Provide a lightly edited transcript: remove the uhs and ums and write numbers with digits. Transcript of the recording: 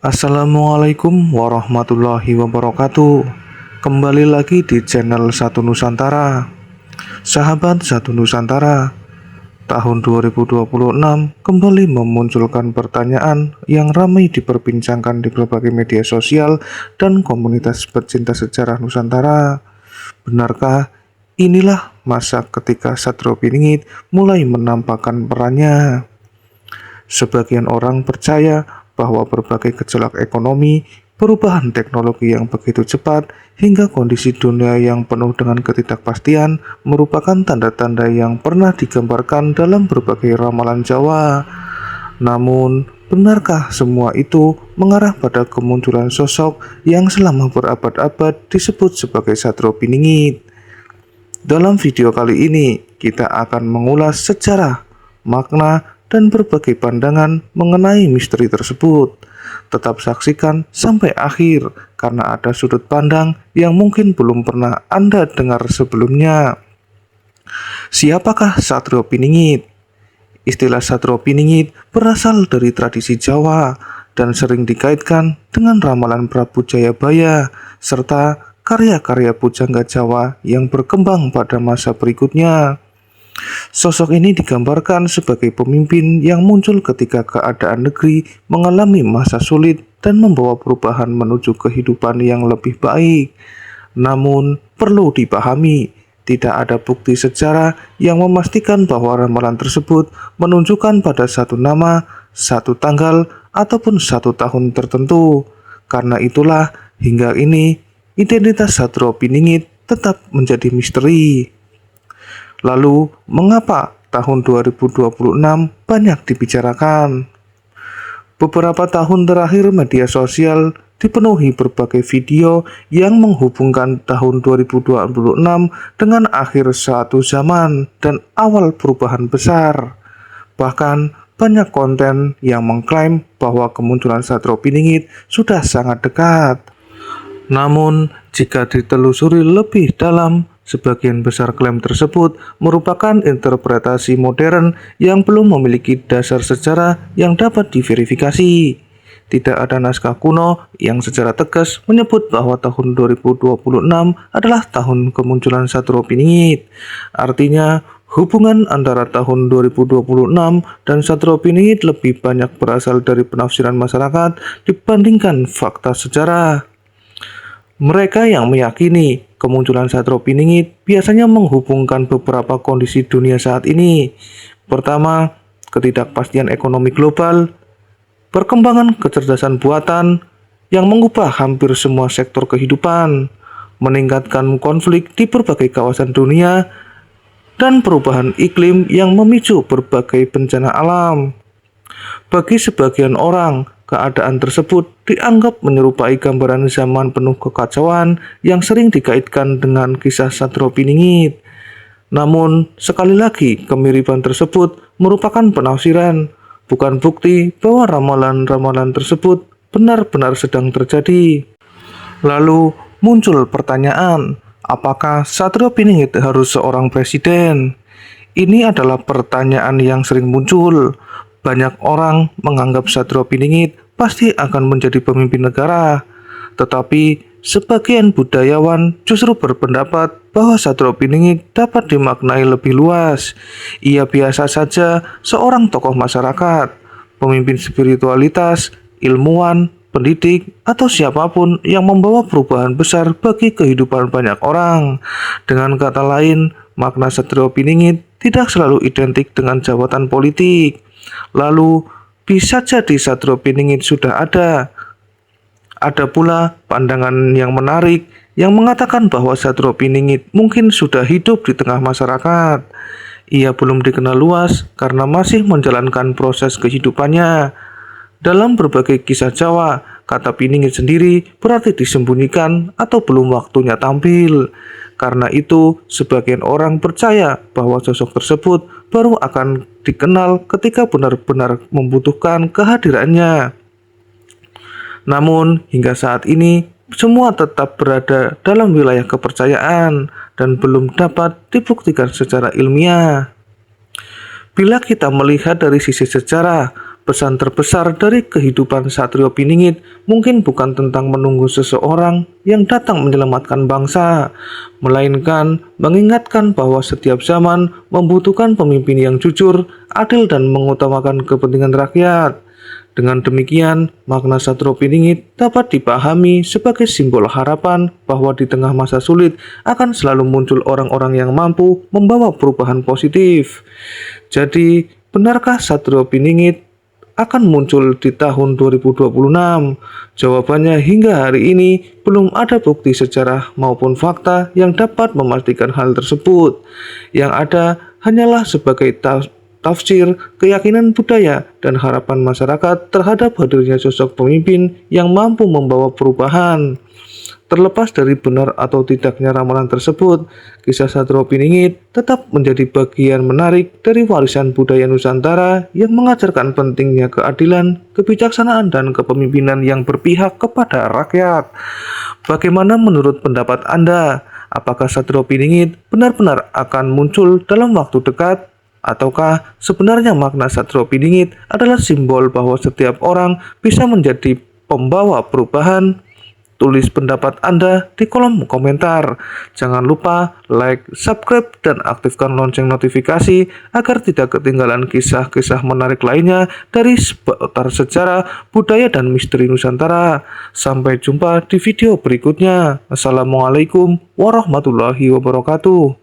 Assalamualaikum warahmatullahi wabarakatuh. Kembali lagi di channel Satu Nusantara. Sahabat Satu Nusantara, tahun 2026 kembali memunculkan pertanyaan yang ramai diperbincangkan di berbagai media sosial dan komunitas pecinta sejarah Nusantara. Benarkah inilah masa ketika Satrio Piningit mulai menampakkan perannya? Sebagian orang percaya bahwa berbagai gejolak ekonomi, perubahan teknologi yang begitu cepat, hingga kondisi dunia yang penuh dengan ketidakpastian merupakan tanda-tanda yang pernah digambarkan dalam berbagai ramalan Jawa. Namun, benarkah semua itu mengarah pada kemunculan sosok yang selama berabad-abad disebut sebagai Satrio Piningit? Dalam video kali ini, kita akan mengulas sejarah, makna, dan berbagai pandangan mengenai misteri tersebut. Tetap saksikan sampai akhir, karena ada sudut pandang yang mungkin belum pernah Anda dengar sebelumnya. Siapakah Satrio Piningit? Istilah Satrio Piningit berasal dari tradisi Jawa dan sering dikaitkan dengan ramalan Prabu Jayabaya serta karya-karya pujangga Jawa yang berkembang pada masa berikutnya. Sosok ini digambarkan sebagai pemimpin yang muncul ketika keadaan negeri mengalami masa sulit dan membawa perubahan menuju kehidupan yang lebih baik. Namun, perlu dipahami, tidak ada bukti sejarah yang memastikan bahwa ramalan tersebut menunjukkan pada satu nama, satu tanggal, ataupun satu tahun tertentu. Karena itulah, hingga ini, identitas Satrio Piningit tetap menjadi misteri. Lalu, mengapa tahun 2026 banyak dibicarakan? Beberapa tahun terakhir media sosial dipenuhi berbagai video yang menghubungkan tahun 2026 dengan akhir suatu zaman dan awal perubahan besar. Bahkan, banyak konten yang mengklaim bahwa kemunculan Satrio Piningit sudah sangat dekat. Namun, jika ditelusuri lebih dalam, sebagian besar klaim tersebut merupakan interpretasi modern yang belum memiliki dasar sejarah yang dapat diverifikasi. Tidak ada naskah kuno yang secara tegas menyebut bahwa tahun 2026 adalah tahun kemunculan Satrio Piningit. Artinya, hubungan antara tahun 2026 dan Satrio Piningit lebih banyak berasal dari penafsiran masyarakat dibandingkan fakta sejarah. Mereka yang meyakini kemunculan Satrio Piningit biasanya menghubungkan beberapa kondisi dunia saat ini. Pertama, ketidakpastian ekonomi global, perkembangan kecerdasan buatan yang mengubah hampir semua sektor kehidupan, meningkatkan konflik di berbagai kawasan dunia, dan perubahan iklim yang memicu berbagai bencana alam. Bagi sebagian orang, keadaan tersebut dianggap menyerupai gambaran zaman penuh kekacauan yang sering dikaitkan dengan kisah Satrio Piningit. Namun, sekali lagi, kemiripan tersebut merupakan penafsiran, bukan bukti bahwa ramalan-ramalan tersebut benar-benar sedang terjadi. Lalu, muncul pertanyaan, apakah Satrio Piningit harus seorang presiden? Ini adalah pertanyaan yang sering muncul. Banyak orang menganggap Satrio Piningit pasti akan menjadi pemimpin negara. Tetapi, sebagian budayawan justru berpendapat bahwa Satrio Piningit dapat dimaknai lebih luas. Ia biasa saja seorang tokoh masyarakat, pemimpin spiritualitas, ilmuwan, pendidik, atau siapapun yang membawa perubahan besar bagi kehidupan banyak orang. Dengan kata lain, makna Satrio Piningit tidak selalu identik dengan jabatan politik. Lalu, bisa jadi Satrio Piningit sudah ada. Ada pula pandangan yang menarik yang mengatakan bahwa Satrio Piningit mungkin sudah hidup di tengah masyarakat. Ia belum dikenal luas karena masih menjalankan proses kehidupannya. Dalam berbagai kisah Jawa, kata Piningit sendiri berarti disembunyikan atau belum waktunya tampil. Karena itu, sebagian orang percaya bahwa sosok tersebut baru akan dikenal ketika benar-benar membutuhkan kehadirannya. Namun, hingga saat ini, semua tetap berada dalam wilayah kepercayaan dan belum dapat dibuktikan secara ilmiah. Bila kita melihat dari sisi sejarah, Pesan terbesar dari kehidupan Satrio Piningit mungkin bukan tentang menunggu seseorang yang datang menyelamatkan bangsa, melainkan mengingatkan bahwa setiap zaman membutuhkan pemimpin yang jujur, adil, dan mengutamakan kepentingan rakyat. Dengan demikian, makna Satrio Piningit dapat dipahami sebagai simbol harapan bahwa di tengah masa sulit akan selalu muncul orang-orang yang mampu membawa perubahan positif. Jadi, benarkah Satrio Piningit akan muncul di tahun 2026? Jawabannya hingga hari ini belum ada bukti sejarah maupun fakta yang dapat memastikan hal tersebut. Yang ada hanyalah sebagai tafsir, keyakinan budaya, dan harapan masyarakat terhadap hadirnya sosok pemimpin yang mampu membawa perubahan. Terlepas dari benar atau tidaknya ramalan tersebut, kisah Satrio Piningit tetap menjadi bagian menarik dari warisan budaya Nusantara yang mengajarkan pentingnya keadilan, kebijaksanaan, dan kepemimpinan yang berpihak kepada rakyat. Bagaimana menurut pendapat Anda? Apakah Satrio Piningit benar-benar akan muncul dalam waktu dekat? Ataukah sebenarnya makna Satrio Piningit adalah simbol bahwa setiap orang bisa menjadi pembawa perubahan? Tulis pendapat Anda di kolom komentar. Jangan lupa like, subscribe, dan aktifkan lonceng notifikasi agar tidak ketinggalan kisah-kisah menarik lainnya dari seputar sejarah, budaya, dan misteri Nusantara. Sampai jumpa di video berikutnya. Assalamualaikum warahmatullahi wabarakatuh.